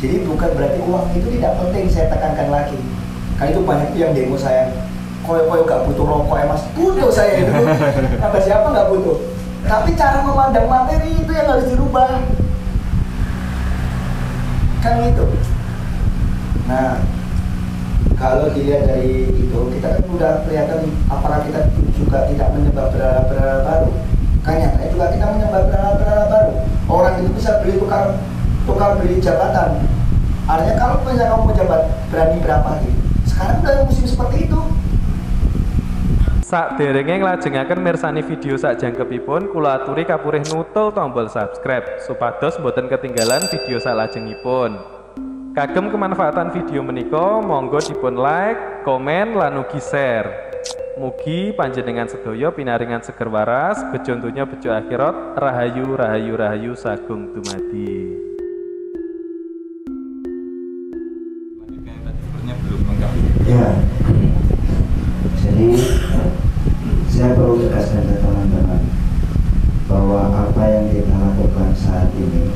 Jadi bukan berarti uang itu tidak penting, saya tekankan lagi. Kan itu banyak yang demo saya, koyo gak butuh rokok ya mas, butuh saya itu. Kata siapa gak butuh. Tapi cara memandang materi itu yang harus dirubah. Kan gitu. Nah, kalau dilihat dari itu, kita kan udah kelihatan apakah kita juga tidak menyembah berhala-berhala baru. Kan nyatanya juga kita menyembah berhala-berhala baru. Orang itu bisa beli tukar beli jabatan. Artinya kalau misalnya kamu mau jabat berani berapa gitu. Sekarang udah musim seperti itu. Sak derenge nglajengaken mirsani video sak jangkepipun, kula aturi kapurih nutul tombol subscribe supados boten ketinggalan video salajengipun. Kagem kemanfaatan video menika monggo dipun like, komen lan ugi share. Mugi panjenengan sedaya pinaringan seger waras, bejo donya bejo akhirat, rahayu rahayu rahayu sagung dumadi. Ya, jadi saya perlu tegaskan ke teman-teman bahwa apa yang kita lakukan saat ini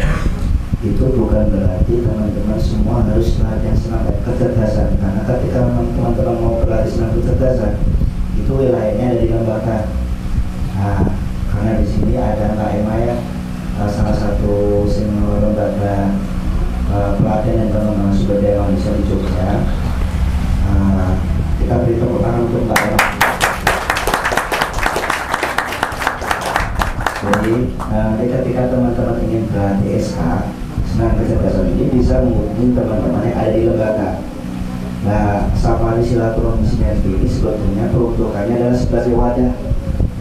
itu bukan berarti teman-teman semua harus latihan senam kecerdasan, karena ketika teman-teman mau berlatih senam kecerdasan itu wilayahnya ada di lembaga. Nah, karena di sini ada Mbak Emma ya, salah satu senior lembaga pelatihan dan pengembangan sumber daya manusia di Jogja. Kita beri tepuk tangan untuk Mbak Emma. Jadi ketika teman-teman ingin berlatih SK senam kecerdasan ini bisa menghubungi teman-teman yang ada di lembaga. Nah, safari silaturahmi sinergi ini sebetulnya peruntukannya adalah sebagai wadah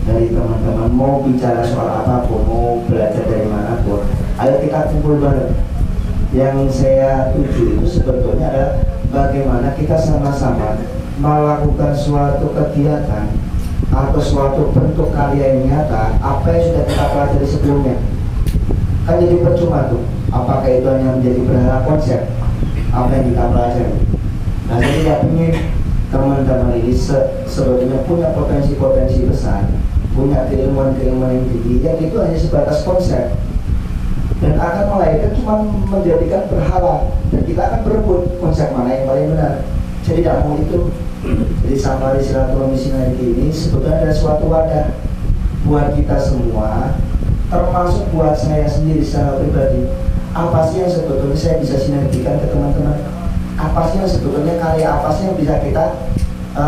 dari teman-teman mau bicara soal apapun, mau belajar dari manapun, ayo kita kumpul bareng. Yang saya tuju itu sebetulnya adalah bagaimana kita sama-sama melakukan suatu kegiatan atau suatu bentuk karya yang nyata apa yang sudah kita pelajari sebelumnya. Kan jadi percuma tuh, apakah itu hanya menjadi berhala konsep apa yang kita pelajari. Nah, jadi saya ingin teman-teman ini sebetulnya punya potensi-potensi besar, punya keilmuan-keilmuan yang tinggi, yang itu hanya sebatas konsep dan akan melahirkan cuma menjadikan berhala, dan kita akan berebut konsep mana yang paling benar. Jadi tidak mau itu. Jadi safari silaturahmi sinergi ini sebetulnya ada suatu wadah buat kita semua, termasuk buat saya sendiri secara pribadi. Apa sih yang sebetulnya saya bisa sinergikan ke teman-teman? Apa sih yang sebetulnya karya apa sih yang bisa kita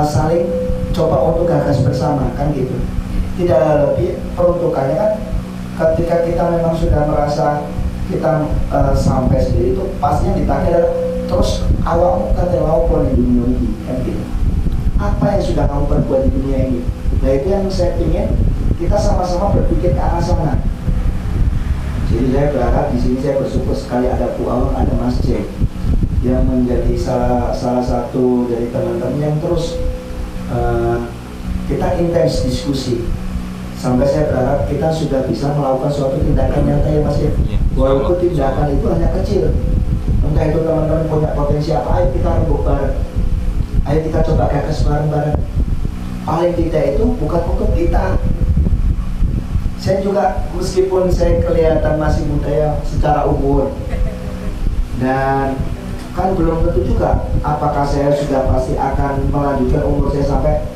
saling coba untuk gagas bersama, kan gitu. Tidak lebih peruntukannya kan ketika kita memang sudah merasa kita sampai sendiri itu pastinya ditanya adalah terus awalmu kata laupon di dunia ini, kan gitu. Apa yang sudah kamu perbuat di dunia ini? Nah, itu yang saya ingin kita sama-sama berpikir ke arah sana. Jadi saya berharap di sini saya bersyukur sekali ada Bu Awang, ada Mas J yang menjadi salah satu dari teman-teman yang terus kita intens diskusi sampai saya berharap kita sudah bisa melakukan suatu tindakan nyata ya Mas J. Walaupun tindakan itu hanya kecil, entah itu teman-teman punya potensi apa, ayo kita rembuk bareng. Ayo kita coba gagas bareng-bareng. Paling tidak itu bukan untuk kita. Saya juga meskipun saya kelihatan masih muda ya secara umur, dan kan belum tentu juga apakah saya sudah pasti akan melanjutkan umur saya sampai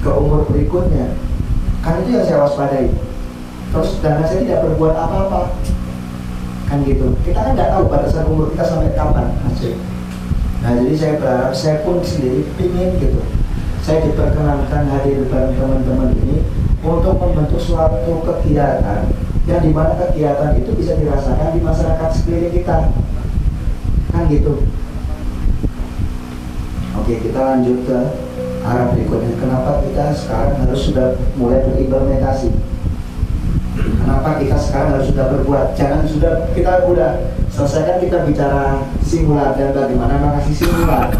ke umur berikutnya. Kan itu yang saya waspadai. Terus dan saya tidak berbuat apa-apa. Kan gitu. Kita kan nggak tahu batasan umur kita sampai kapan. Nah, jadi saya berharap saya pun sendiri ingin gitu. Saya diperkenankan hadir bareng teman-teman ini untuk membentuk suatu kegiatan yang dimana kegiatan itu bisa dirasakan di masyarakat sekeliling kita. Kan gitu. Oke, kita lanjut ke arah berikutnya. Kenapa kita sekarang harus sudah mulai berimplementasi? Kenapa kita sekarang harus sudah berbuat? Jangan sudah kita udah selesaikan kita bicara singular dan bagaimana mengatasi singular.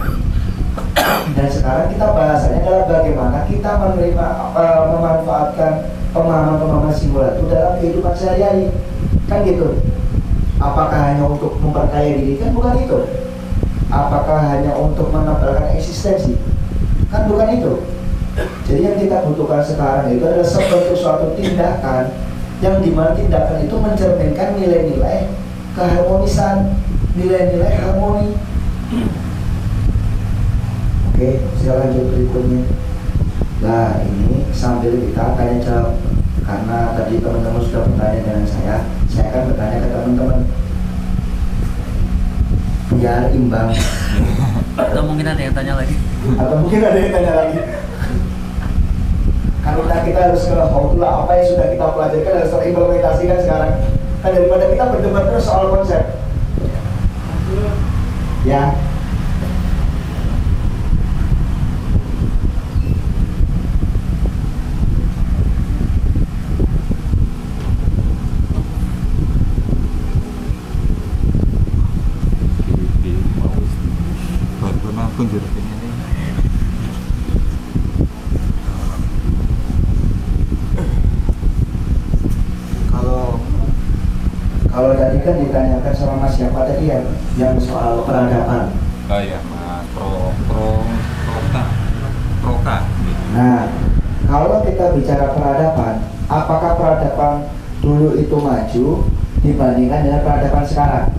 Dan sekarang kita bahasanya adalah bagaimana kita menerima memanfaatkan pemahaman-pemahaman singular itu dalam kehidupan sehari-hari. Kan gitu. Apakah hanya untuk memperkaya diri? Kan bukan itu. Apakah hanya untuk menebalkan eksistensi? Kan bukan itu. Jadi yang kita butuhkan sekarang itu adalah sebuah suatu tindakan yang dimana tindakan itu mencerminkan nilai-nilai keharmonisan, nilai-nilai harmoni. Oke, saya lanjut berikutnya. Nah, ini sambil kita tanya jawab, karena tadi teman-teman sudah bertanya dengan saya akan bertanya ke teman-teman biar imbang. Atau mungkin ada yang tanya lagi. Karena kita harus ke how to lah, apa yang sudah kita pelajarkan harus terimplementasikan sekarang. Kan daripada kita berdebat terus soal konsep. Ya. Kalau tadi kan ditanyakan sama Mas siapa tadi ya, yang soal peradaban. Oh iya, Mas Proka. Nah, kalau kita bicara peradaban, apakah peradaban dulu itu maju dibandingkan dengan peradaban sekarang?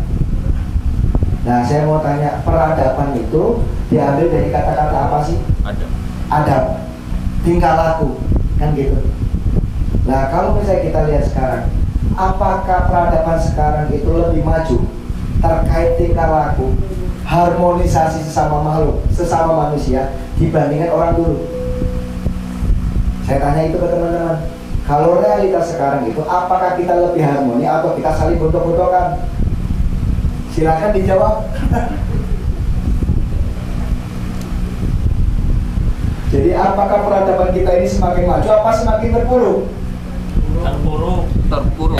Nah, saya mau tanya, peradaban itu diambil dari kata-kata apa sih? Adab, tingkah laku, kan gitu. Nah, kalau misalnya kita lihat sekarang, apakah peradaban sekarang itu lebih maju terkait tingkah laku, harmonisasi sesama makhluk, sesama manusia dibandingkan orang dulu? Saya tanya itu ke teman-teman. Kalau realitas sekarang itu, apakah kita lebih harmoni atau kita saling gontok-gontokan? Silakan dijawab. Jadi apakah peradaban kita ini semakin maju apa semakin terpuruk? Terpuruk.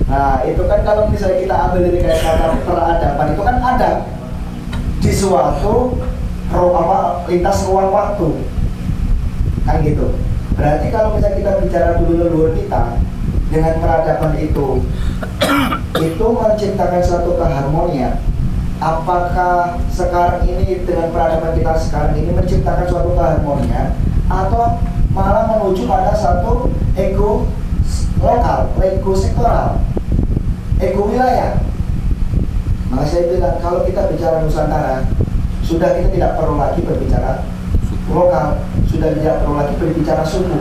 Nah, itu kan kalau misalnya kita ambil dari kayak kata peradaban itu kan ada di suatu lintas ruang waktu, kan gitu. Berarti kalau misalnya kita bicara dulu leluhur kita dengan peradaban itu menciptakan suatu keharmonian. Apakah sekarang ini dengan peradaban kita sekarang ini menciptakan suatu keharmonian atau malah menuju pada satu ego lokal, ego sektoral, ego wilayah? Maka saya bilang kalau kita bicara Nusantara, sudah kita tidak perlu lagi berbicara lokal, sudah tidak perlu lagi berbicara suku.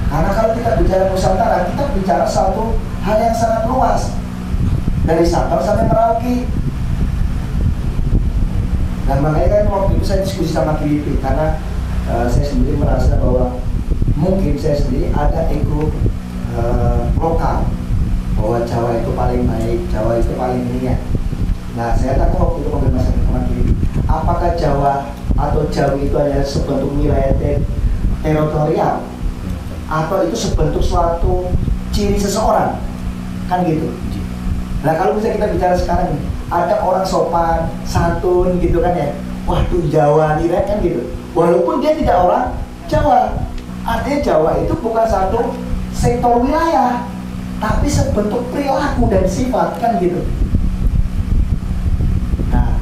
Karena kalau kita bicara Nusantara, kita bicara satu hal yang sangat luas, dari Sabang sampai Merauke. Dan makanya kan waktu itu saya diskusi sama Kilipi, karena saya sendiri merasa bahwa mungkin saya sendiri ada ego lokal, bahwa Jawa itu paling baik, Jawa itu paling ini ya. Nah, saya tanya waktu itu ngobrol sama Kilipi, apakah Jawa atau Jawi itu adalah sebentuk wilayah teritorial atau itu sebentuk suatu ciri seseorang, kan gitu. Nah, kalau bisa kita bicara sekarang nih, ada orang sopan, santun gitu kan ya, waduh Jawa nih kan gitu. Walaupun dia tidak orang Jawa, artinya Jawa itu bukan satu sektor wilayah, tapi sebentuk perilaku dan sifat, kan gitu. Nah,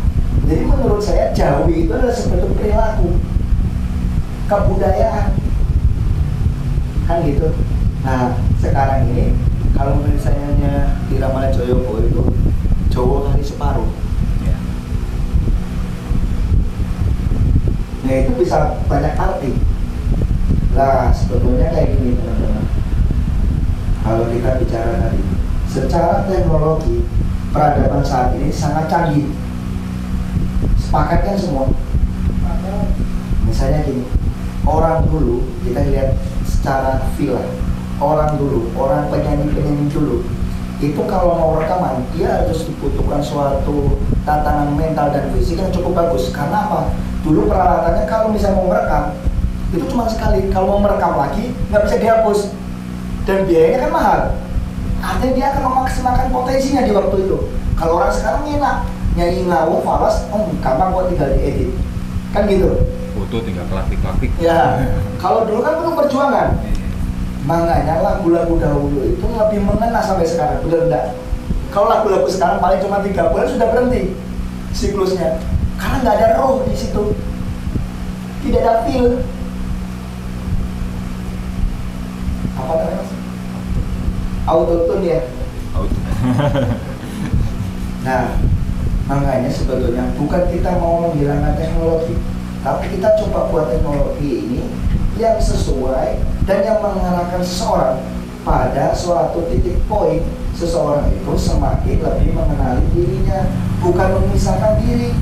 jadi menurut saya Jawi itu adalah sebentuk perilaku, kebudayaan, kan gitu. Nah, sekarang ini kalau misalnya di Ramalan Joyobo itu Jawa kali separuh, ya itu bisa banyak arti. Nah, sebetulnya kayak gini teman-teman, kalau kita bicara tadi secara teknologi, peradaban saat ini sangat canggih, sepakat kan semua. Misalnya gini, orang dulu kita lihat secara film, orang penyanyi dulu itu kalau mau rekaman dia harus dibutuhkan suatu tatanan mental dan fisik yang cukup bagus. Karena apa? Dulu peralatannya kalau misalnya mau merekam itu cuma sekali, kalau mau merekam lagi nggak bisa dihapus dan biayanya kan mahal. Artinya dia akan memaksimalkan potensinya di waktu itu. Kalau orang sekarang enak nyanyi ngawur falas, gampang buat tinggal diedit, kan gitu. Foto tinggal klik. Ya, kalau dulu kan penuh perjuangan. Makanya lagu-lagu dahulu itu lebih mengena sampai sekarang, benar enggak? Kalau lagu-lagu sekarang paling cuma 3 bulan sudah berhenti siklusnya, karena nggak ada roh di situ, tidak ada feel. Apa namanya? Autotune ya. Nah, makanya sebetulnya bukan kita mau menghilangkan teknologi, tapi kita coba buat teknologi ini yang sesuai dan yang mengarahkan seseorang pada suatu titik poin. Seseorang itu semakin lebih mengenali dirinya, bukan memisahkan diri,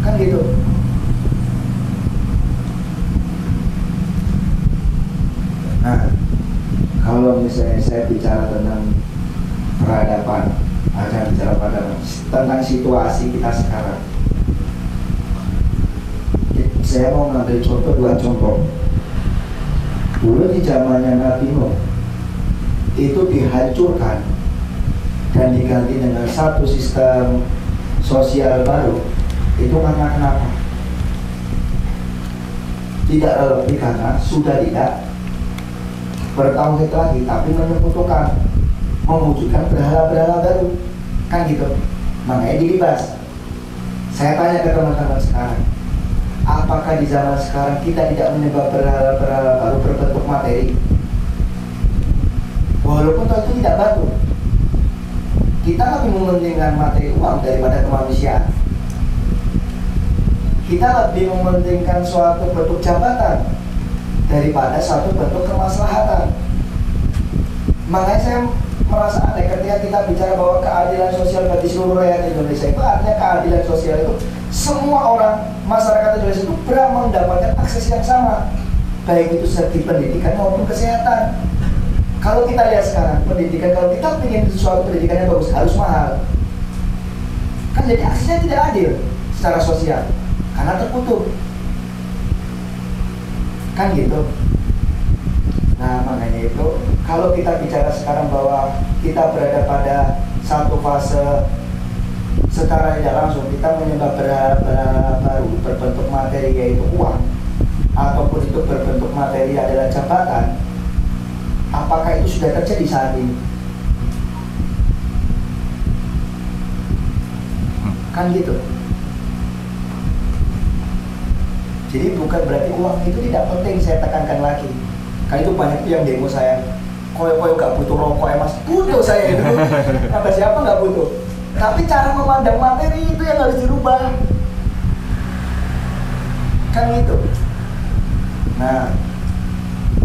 kan gitu. Nah, kalau misalnya saya bicara tentang peradaban, akan bicara peradaban tentang situasi kita sekarang. Saya mau mengambil contoh, dua contoh. Dulu di zamannya Nabi Nuh itu dihancurkan dan diganti dengan satu sistem sosial baru. Itu karena kenapa? Tidak lebih karena sudah tidak bertauhid lagi, tapi menyekutukan, mewujudkan berhala-berhala baru, kan gitu. Makanya dilibas. Saya tanya ke teman-teman sekarang, apakah di zaman sekarang kita tidak menyembah berhala-berhala baru berbentuk materi? Walaupun tentu tidak batu, kita lebih mementingkan materi uang daripada kemanusiaan. Kita lebih mementingkan suatu bentuk jabatan daripada suatu bentuk kemaslahatan. Makanya saya merasa aneh ketika kita bicara bahwa keadilan sosial bagi seluruh rakyat Indonesia, itu artinya keadilan sosial itu semua orang masyarakat Indonesia itu berhak mendapatkan akses yang sama, baik itu segi pendidikan maupun kesehatan. Kalau kita lihat sekarang pendidikan, kalau kita ingin suatu pendidikan yang bagus harus mahal, kan jadi aksesnya tidak adil secara sosial karena terputus, kan gitu. Nah, makanya itu kalau kita bicara sekarang bahwa kita berada pada satu fase secara tidak langsung kita menyembah berhala baru berbentuk materi, yaitu uang, ataupun itu berbentuk materi adalah jabatan. Apakah itu sudah terjadi saat ini? Kan gitu. Jadi bukan berarti uang itu tidak penting, saya tekankan lagi. Kan itu banyak yang demo saya, koyo gak butuh rokok ya mas, butuh saya itu. Kata siapa gak butuh? Tapi cara memandang materi itu yang harus dirubah, kan gitu. Nah,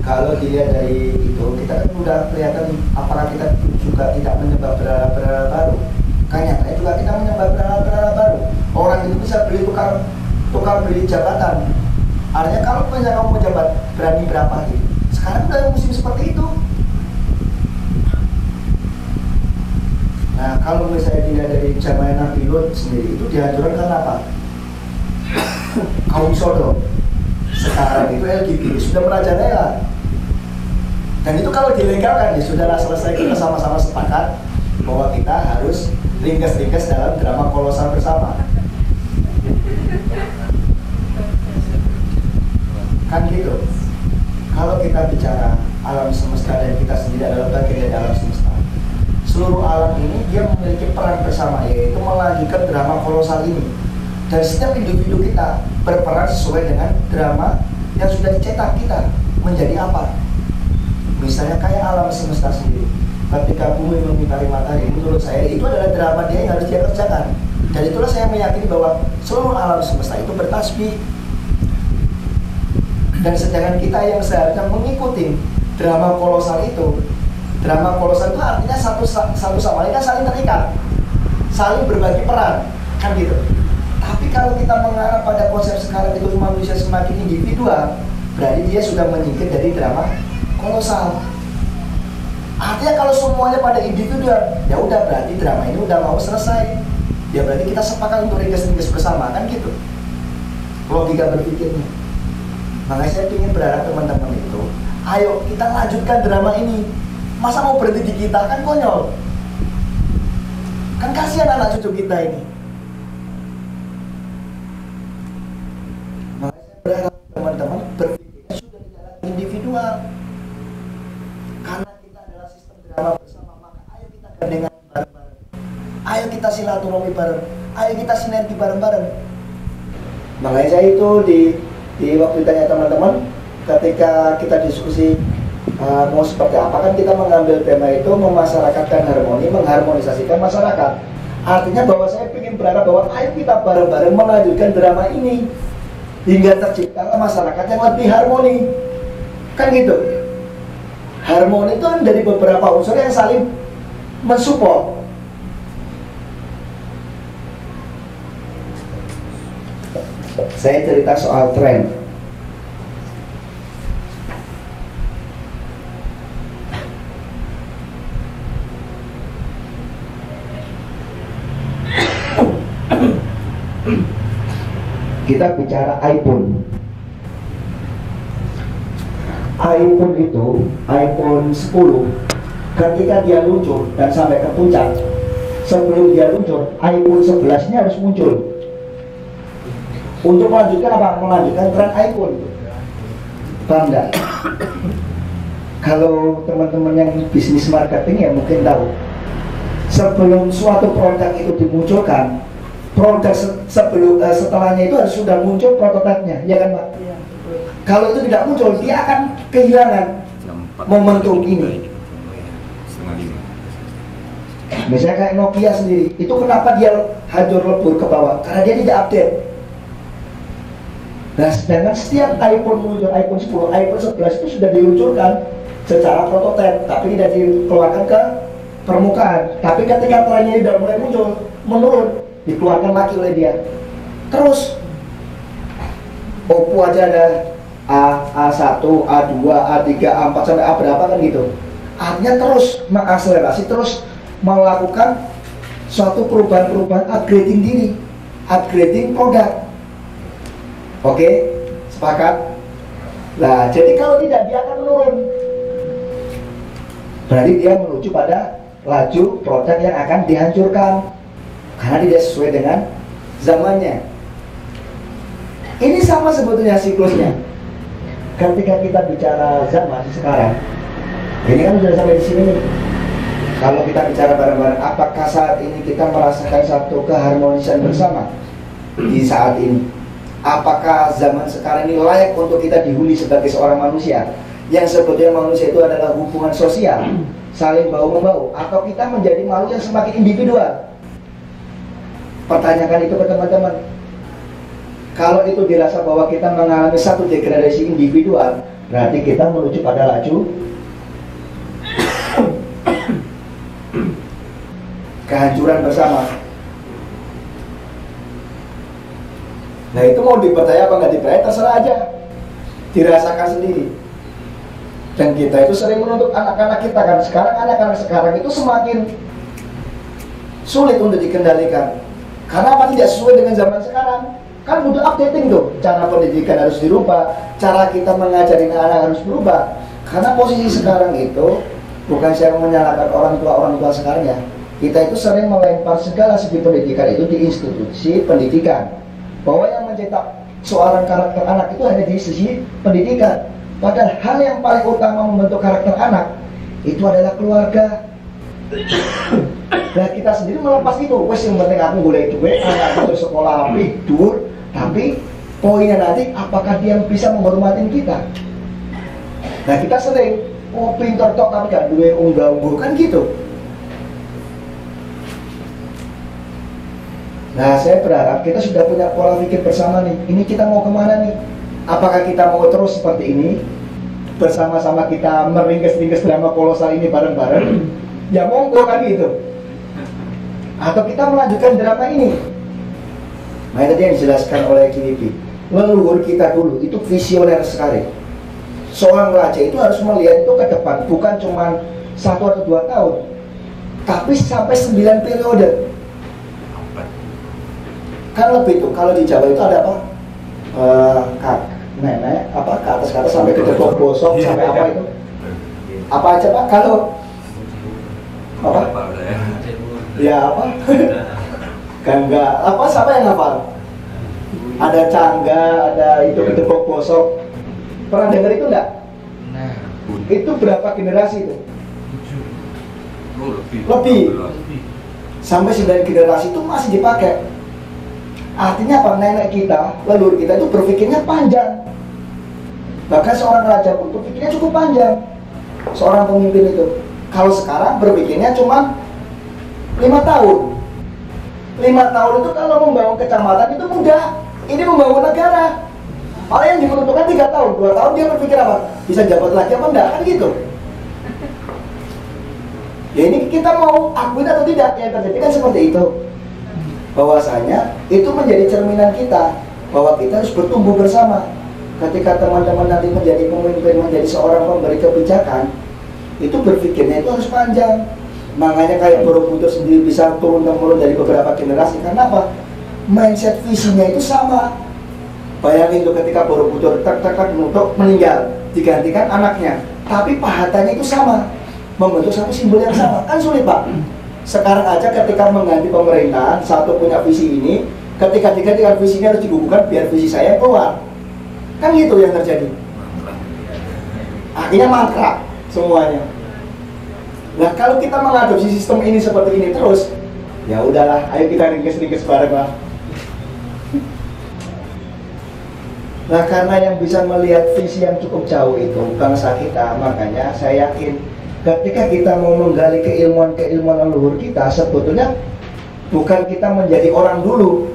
kalau dilihat dari itu, kita kan udah kelihatan apakah kita juga tidak menyembah berhala-berhala baru. Kan nyatanya juga kita menyembah berhala-berhala baru. Orang itu bisa beli tukar beli jabatan. Artinya kalau misalnya kamu mau jabat berani berapa gitu. Sekarang udah musim seperti itu. Nah, kalau misalnya dilihat dari zaman Nabi Lut sendiri, itu dihancurkan karena apa? Kaum Sodom. Sekarang itu LGBT sudah merajalela. Dan itu kalau dilegalkan, ya sudahlah selesai, kita sama-sama sepakat bahwa kita harus ringkes-ringkes dalam drama kolosal bersama. Kan gitu. Kalau kita bicara alam semesta dan kita sendiri adalah bagian dari alam semesta, seluruh alam ini dia memiliki peran bersama, yaitu melanjutkan drama kolosal ini. Dan setiap individu kita berperan sesuai dengan drama yang sudah dicetak kita menjadi apa. Misalnya kayak alam semesta sendiri, ketika bumi mengitari matahari, menurut saya itu adalah drama dia yang harus dia kerjakan. Dan itulah saya meyakini bahwa seluruh alam semesta itu bertasbih. Dan sedangkan kita yang seharusnya mengikuti drama kolosal itu, drama kolosal itu artinya satu sama lain kan saling terikat, saling berbagi peran, kan gitu. Tapi kalau kita mengarah pada konsep sekarang itu manusia semakin individual, berarti dia sudah menyingkir dari drama kolosal. Artinya kalau semuanya pada individual, ya udah berarti drama ini udah mau selesai. Ya berarti kita sepakat untuk ringkes-ringkes bersama, kan gitu logika berpikirnya. Makanya saya ingin berharap teman-teman itu, ayo kita lanjutkan drama ini. Masa mau berhenti di kita, kan konyol. Kan kasihan anak cucu kita ini. Makanya saya berharap teman-teman berpikirnya sudah tidak individual. Karena kita adalah sistem drama bersama, maka ayo kita gandengan bareng-bareng. Ayo kita silaturahmi bareng. Ayo kita sinergi bareng-bareng. Makanya saya itu di waktu ditanya teman-teman, ketika kita diskusi mau seperti apa, kan kita mengambil tema itu memasyarakatkan harmoni, mengharmonisasikan masyarakat. Artinya bahwa saya ingin berharap bahwa ayo kita bareng-bareng melanjutkan drama ini hingga terciptalah masyarakat yang lebih harmoni. Kan gitu. Harmoni itu kan dari beberapa unsur yang saling mensupport. Saya cerita soal tren. Kita bicara iPhone. iPhone itu, iPhone 10, ketika dia luncur dan sampai ke puncak, sebelum dia luncur, iPhone 11 ini harus muncul. Untuk melanjutkan apa? Melanjutkan tren iPhone. Paham nggak? Kalau teman-teman yang bisnis marketing ya mungkin tahu, sebelum suatu produk itu dimunculkan, produk setelahnya itu harus sudah muncul prototipenya, ya kan Pak? Iya, betul. Kalau itu tidak muncul, dia akan kehilangan momentum ini. Misalnya kayak Nokia sendiri, itu kenapa dia hancur lebur ke bawah? Karena dia tidak update. Nah, sedangkan setiap iPhone muncul, iPhone 10, iPhone 11 itu sudah diluncurkan secara prototipe, tapi tidak dikeluarkan ke permukaan. Tapi ketika trennya sudah mulai muncul, menurun, dikeluarkan lagi oleh dia. Terus Oppo aja ada A1, A2, A3, A4 sampai A berapa kan gitu. Artinya terus mengakselerasi, terus melakukan suatu perubahan-perubahan, upgrading diri, upgrading produk. Oke, sepakat? Nah, jadi kalau tidak dia akan menurun. Berarti dia menuju pada laju produk yang akan dihancurkan karena tidak sesuai dengan zamannya. Ini sama sebetulnya siklusnya. Ketika kita bicara zaman sekarang, ini kan sudah sampai di sini nih. Kalau kita bicara bareng-bareng, apakah saat ini kita merasakan satu keharmonisan bersama di saat ini? Apakah zaman sekarang ini layak untuk kita dihuni sebagai seorang manusia? Yang sebetulnya manusia itu adalah hubungan sosial, saling bahu-membahu, atau kita menjadi makhluk yang semakin individual? Pertanyakan itu ke teman-teman. Kalau itu dirasa bahwa kita mengalami satu degradasi individual, berarti kita menuju pada laju kehancuran bersama. Nah, itu mau dipercaya apa nggak dipercaya terserah aja, dirasakan sendiri. Dan kita itu sering menuntut anak-anak kita kan. Sekarang anak-anak sekarang itu semakin sulit untuk dikendalikan. Karena apa? Tidak sesuai dengan zaman sekarang. Kan butuh updating tuh. Cara pendidikan harus dirubah, cara kita mengajari anak harus berubah. Karena posisi sekarang itu, bukan saya menyalahkan orang tua sekarang ya, kita itu sering melempar segala segi pendidikan itu di institusi pendidikan. Bahwa yang mencetak seorang karakter anak itu hanya di sisi pendidikan. Padahal hal yang paling utama membentuk karakter anak itu adalah keluarga. Nah, kita sendiri melepas itu. Wes yang penting aku boleh duit, anak itu sekolah tidur, tapi poinnya nanti apakah dia bisa menghormatin kita. Nah, kita sering pintar tok tapi gak duit unggah-ungguh kan gitu. Nah, saya berharap kita sudah punya pola pikir bersama nih. Ini kita mau kemana nih? Apakah kita mau terus seperti ini? Bersama-sama kita meringkes-ringkes drama kolosal ini bareng-bareng? Ya monggo kan gitu. Atau kita melanjutkan drama ini? Nah, tadi yang dijelaskan oleh Kinipi. Leluhur kita dulu itu visioner sekali. Seorang raja itu harus melihat itu ke depan. Bukan cuma 1 atau 2 tahun, tapi sampai 9 periode. Kan lebih tuh, kalau di Jawa itu ada apa? Nenek, apa ke atas sampai ke depok bosok sampai apa itu? Apa aja Pak? Kalau apa? Ya apa? Gangga, apa siapa yang hafal? Ada cangga, ada itu ke depok bosok. Pernah dengar itu enggak? Nah, Itu berapa generasi itu? Lebih. Sampai 9 generasi itu masih dipakai. Artinya apa? Nenek kita, leluhur kita itu berpikirnya panjang. Bahkan seorang raja pun berpikirnya cukup panjang. Seorang pemimpin itu. Kalau sekarang berpikirnya cuma 5 tahun. 5 tahun itu kalau membangun kecamatan itu mudah. Ini membangun negara. Malah yang diperuntukkan 3 tahun, 2 tahun dia berpikir apa? Bisa jabat lagi apa enggak? Kan gitu. Ya ini kita mau akuin atau tidak, yang terjadi kan seperti itu. Bahwasanya itu menjadi cerminan kita, bahwa kita harus bertumbuh bersama. Ketika teman-teman nanti menjadi pemimpin, menjadi seorang pemberi kebijakan, itu berpikirnya itu harus panjang. Makanya kayak Borobudur sendiri bisa turun-temurun dari beberapa generasi. Karena apa? Mindset visinya itu sama. Bayangin tuh ketika Borobudur tak menutup meninggal, digantikan anaknya, tapi pahatannya itu sama, membentuk satu simbol yang sama. Kan sulit, Pak. Sekarang aja ketika mengganti pemerintahan, satu punya visi ini, ketika digantikan visinya harus diguguhkan biar visi saya keluar. Kan gitu yang terjadi. Akhirnya mangkrak semuanya. Nah kalau kita mengadopsi sistem ini seperti ini terus, ya udahlah, ayo kita ringkes-ringkes bareng lah. Nah karena yang bisa melihat visi yang cukup jauh itu bangsa kita, makanya saya yakin ketika kita mau menggali keilmuan leluhur kita, sebetulnya bukan kita menjadi orang dulu,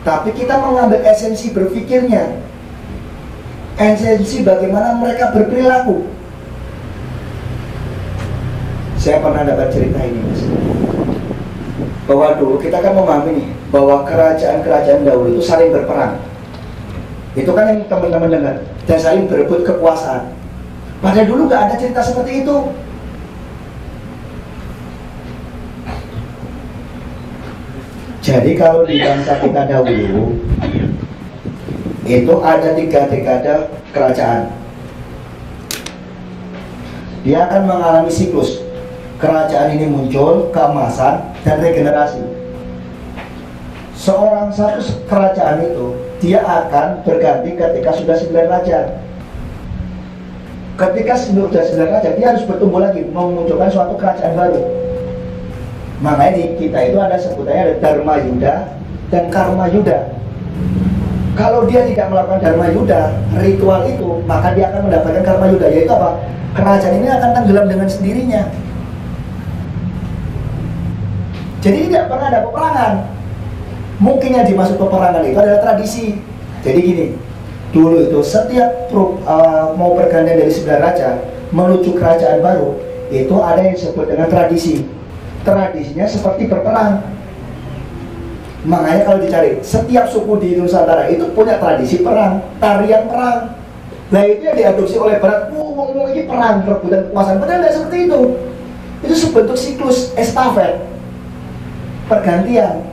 tapi kita mengambil esensi berpikirnya, esensi bagaimana mereka berperilaku. Saya pernah dapat cerita ini, Mas, bahwa dulu kita kan memahami nih, bahwa kerajaan-kerajaan dahulu itu saling berperang. Itu kan yang teman-teman dengar, dan saling berebut kekuasaan. Padahal dulu nggak ada cerita seperti itu. Jadi kalau di bangsa kita dahulu itu ada 3 dekade kerajaan. Dia akan mengalami siklus. Kerajaan ini muncul, keemasan, dan regenerasi. Seorang satu kerajaan itu dia akan berganti ketika sudah 9 raja. Ketika sudah 9 raja, dia harus bertumbuh lagi, memunculkan suatu kerajaan baru. Makanya di kita itu ada sebutannya ada Dharma Yuda dan Karma Yuda. Kalau dia tidak melakukan Dharma Yuda, ritual itu, maka dia akan mendapatkan Karma Yuda, yaitu apa? Kerajaan ini akan tenggelam dengan sendirinya. Jadi tidak pernah ada peperangan. Mungkin yang dimaksud peperangan itu adalah tradisi. Jadi gini, dulu itu setiap mau pergantian dari 9 raja menuju kerajaan baru, itu ada yang disebut dengan tradisi. Tradisinya seperti berperang. Makanya kalau dicari, setiap suku di Nusantara itu punya tradisi perang, tarian perang. Nah itu yang diadopsi oleh Barat. Ngomong ini perang, rebutan kekuasaan. Padahal tidak seperti itu. Itu sebentuk siklus estafet, pergantian.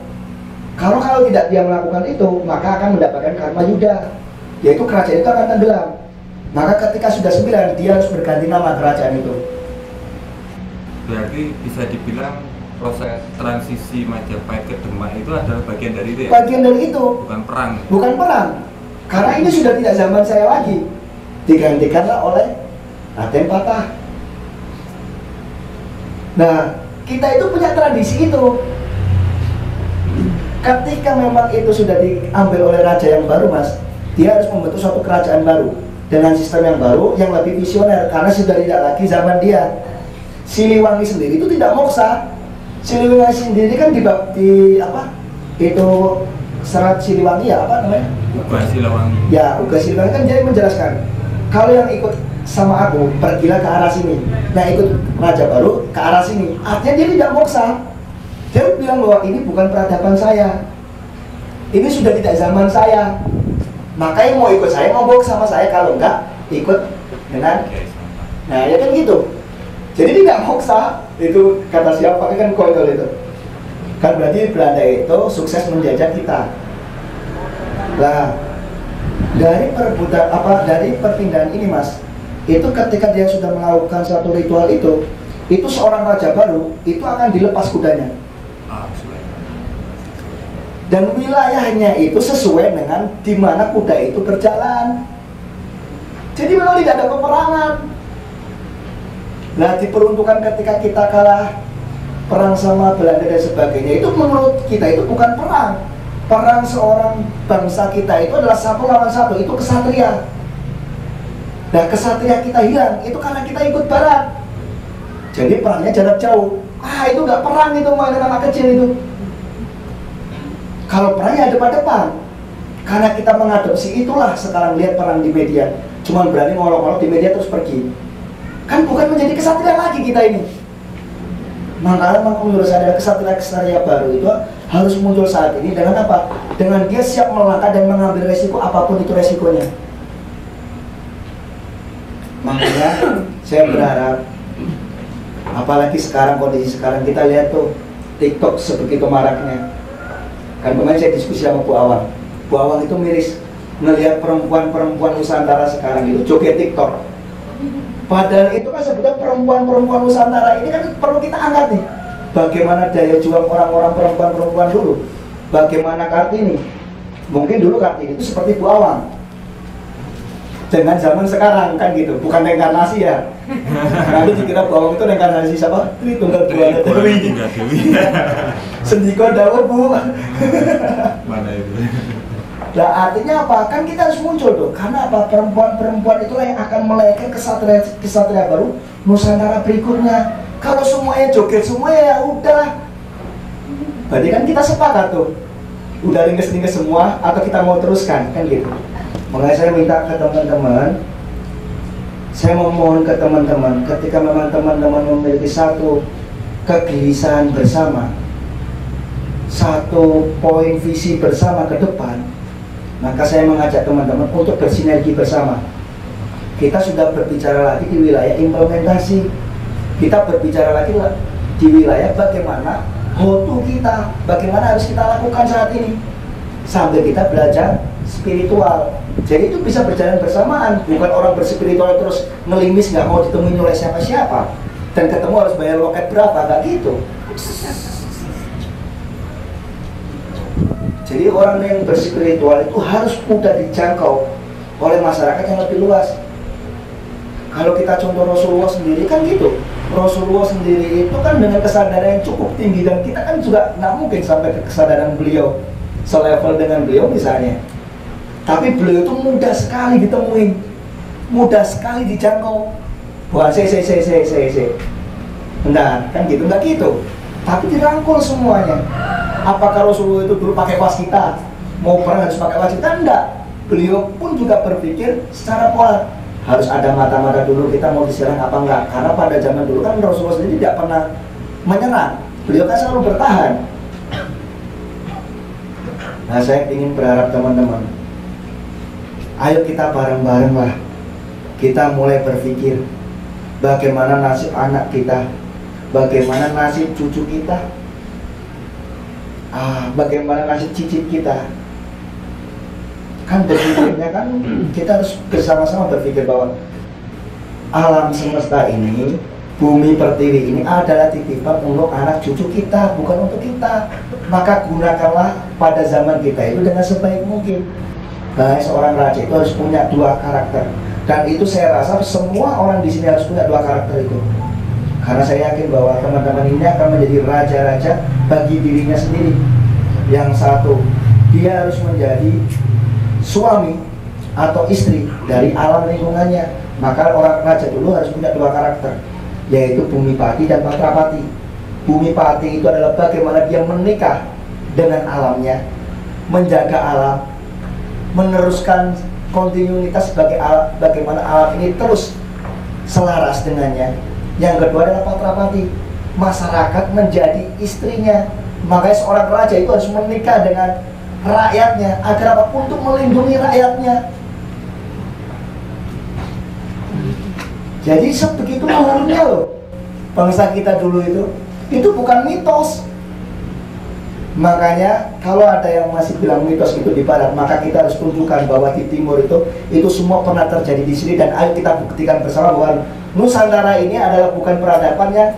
Kalau tidak dia melakukan itu, maka akan mendapatkan karma yuda, yaitu kerajaan itu akan tenggelam. Maka ketika sudah 9, dia harus berganti nama kerajaan itu. Berarti bisa dibilang proses transisi Majapahit ke Demak itu adalah bagian dari itu ya? Bagian dari itu. Bukan perang. Bukan perang. Karena ini sudah tidak zaman saya lagi. Digantikanlah oleh Raden Patah. Nah, kita itu punya tradisi itu. Ketika memang itu sudah diambil oleh raja yang baru, Mas, dia harus membentuk suatu kerajaan baru dengan sistem yang baru, yang lebih visioner, karena sudah tidak lagi zaman dia. Siliwangi sendiri itu tidak moksa. Siliwangi sendiri kan di apa? Itu serat Siliwangi ya, apa namanya? Uga Siliwangi. Ya, Uga Siliwangi kan jadi menjelaskan, kalau yang ikut sama aku, pergilah ke arah sini. Yang ikut raja baru ke arah sini. Artinya dia tidak moksa. Dia bilang bahwa ini bukan peradaban saya, ini sudah tidak zaman saya. Makanya mau ikut saya, mau bawa sama saya, kalau enggak ikut dengan. Nah ya kan gitu. Jadi tidak moksa. Itu kata siapa kan konyol itu. Kan berarti Belanda itu sukses menjajah kita. Nah dari perebutan dari perpindahan ini, Mas, itu ketika dia sudah melakukan satu ritual itu seorang raja baru itu akan dilepas kudanya. Dan wilayahnya itu sesuai dengan di mana kuda itu berjalan. Jadi memang tidak ada peperangan. Nah, diperuntukkan ketika kita kalah perang sama Belanda dan sebagainya, itu menurut kita itu bukan perang. Perang seorang bangsa kita itu adalah 1 lawan 1, itu kesatria. Nah, kesatria kita hilang, itu karena kita ikut Barat. Jadi perangnya jarak jauh. Itu nggak perang, itu mainan anak kecil itu. Kalau perang ya depan-depan. Karena kita mengadopsi itulah sekarang lihat perang di media. Cuman berani ngolok-ngolok di media terus pergi. Kan bukan menjadi kesatria lagi kita ini. Makanya menurut saya kesatria baru itu harus muncul saat ini dengan apa? Dengan dia siap melangkah dan mengambil resiko apapun itu resikonya. Makanya saya berharap, apalagi sekarang kondisi sekarang kita lihat tuh TikTok sebegitu maraknya. Kan kemarin saya diskusi sama Bu Awang. Bu Awang itu miris melihat perempuan-perempuan Nusantara sekarang itu joget TikTok. Padahal itu kan sebetulnya perempuan-perempuan Nusantara ini kan perlu kita angkat nih. Bagaimana daya juang orang-orang perempuan-perempuan dulu. Bagaimana Kartini. Mungkin dulu Kartini itu seperti Bu Awang. Dengan zaman sekarang kan gitu, bukan reinkarnasi ya. Nanti dikira Bu Awang itu reinkarnasi siapa? Tri Tunggal Buana Dewi. Sendiko Dawa Bu. Mana itu? Nah artinya apa? Kan kita harus muncul tuh. Karena apa? Perempuan-perempuan itulah yang akan melahirkan kesatria baru Nusantara berikutnya. Kalau semuanya joget semua ya udah. Berarti kan kita sepakat tuh. Udah ringkes-ringkes semua atau kita mau teruskan kan gitu. Makanya saya minta ke teman-teman, saya memohon ke teman-teman, ketika memang teman-teman memiliki satu kegelisahan bersama, satu poin visi bersama ke depan, maka saya mengajak teman-teman untuk bersinergi bersama. Kita sudah berbicara lagi di wilayah implementasi. Kita berbicara lagi di wilayah bagaimana how-to kita, bagaimana harus kita lakukan saat ini. Sambil kita belajar spiritual. Jadi itu bisa berjalan bersamaan. Bukan orang berspiritual terus ngelimis nggak mau ditemui oleh siapa-siapa. Dan ketemu harus bayar loket berapa, nggak gitu. Jadi orang yang berspiritual itu harus mudah dijangkau oleh masyarakat yang lebih luas. Kalau kita contoh Rasulullah sendiri kan gitu. Rasulullah sendiri itu kan dengan kesadaran yang cukup tinggi, dan kita kan juga nggak mungkin sampai ke kesadaran beliau selevel dengan beliau misalnya. Tapi beliau itu mudah sekali ditemuin, mudah sekali dijangkau. Wah, benar kan gitu, nggak gitu. Tapi dirangkul semuanya. Apakah Rasulullah itu dulu pakai waskita? Mau perang harus pakai waskita? Enggak. Beliau pun juga berpikir secara pola. Harus ada mata-mata dulu kita mau diserang apa enggak. Karena pada zaman dulu kan Rasulullah sendiri tidak pernah menyerang. Beliau kan selalu bertahan. Nah, saya ingin berharap teman-teman, ayo kita bareng-bareng lah. Kita mulai berpikir bagaimana nasib anak kita, bagaimana nasib cucu kita, bagaimana nasib cicit kita. Kan berpikirnya kan kita harus bersama-sama berpikir bahwa alam semesta ini, bumi pertiwi ini adalah titipan untuk anak cucu kita, bukan untuk kita. Maka gunakanlah pada zaman kita itu dengan sebaik mungkin. Nah, seorang raja itu harus punya dua karakter, dan itu saya rasa semua orang di sini harus punya dua karakter itu. Karena saya yakin bahwa teman-teman ini akan menjadi raja-raja bagi dirinya sendiri. Yang satu, dia harus menjadi suami atau istri dari alam lingkungannya. Maka orang raja dulu harus punya dua karakter, yaitu Bumipati dan Patrapati. Bumipati itu adalah bagaimana dia menikah dengan alamnya, menjaga alam, meneruskan kontinuitas sebagai alam, bagaimana alam ini terus selaras dengannya. Yang kedua adalah Patrapati, masyarakat menjadi istrinya. Makanya seorang raja itu harus menikah dengan rakyatnya, agar apa? Untuk melindungi rakyatnya. Jadi sebegitu luhurnya loh bangsa kita dulu itu bukan mitos. Makanya kalau ada yang masih bilang mitos itu di barat, maka kita harus tunjukkan bahwa di timur itu semua pernah terjadi di sini. Dan ayo kita buktikan bersama bahwa Nusantara ini adalah bukan peradaban yang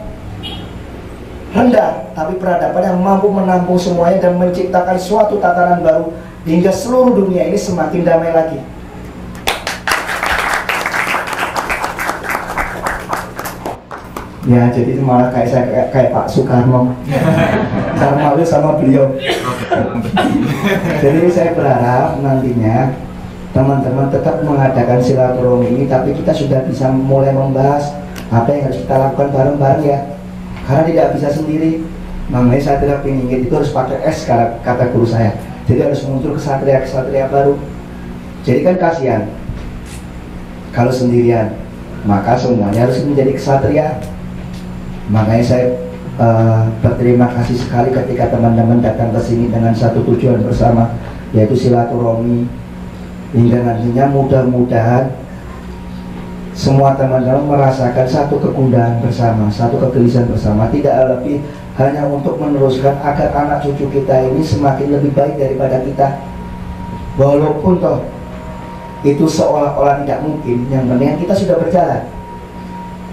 rendah, tapi peradaban yang mampu menampung semuanya dan menciptakan suatu tatanan baru hingga seluruh dunia ini semakin damai lagi. Ya, jadi malah kayak Pak Soekarno. Saya malu sama beliau. Jadi saya berharap nantinya teman-teman tetap mengadakan silaturahmi ini, tapi kita sudah bisa mulai membahas apa yang harus kita lakukan bareng-bareng ya. Karena tidak bisa sendiri. Makanya satria pinggir itu harus pakai S kata guru saya. Jadi harus muncul kesatria baru. Jadi kan kasihan kalau sendirian, maka semuanya harus menjadi kesatria. Makanya saya berterima kasih sekali ketika teman-teman datang ke sini dengan satu tujuan bersama, yaitu silaturahmi. Hingga nantinya mudah-mudahan semua teman-teman merasakan satu kegundahan bersama, satu kegelisahan bersama, tidak lebih hanya untuk meneruskan agar anak cucu kita ini semakin lebih baik daripada kita. Walaupun toh itu seolah-olah tidak mungkin, yang penting kita sudah berjalan.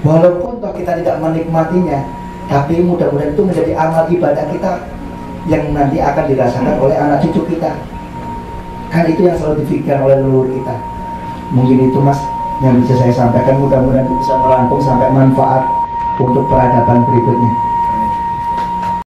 Walaupun toh kita tidak menikmatinya, tapi mudah-mudahan itu menjadi amal ibadah kita yang nanti akan dirasakan oleh anak cucu kita. Kan itu yang selalu dipikirkan oleh leluhur kita. Mungkin itu Mas yang bisa saya sampaikan, mudah-mudahan bisa merangkum sampai manfaat untuk peradaban berikutnya.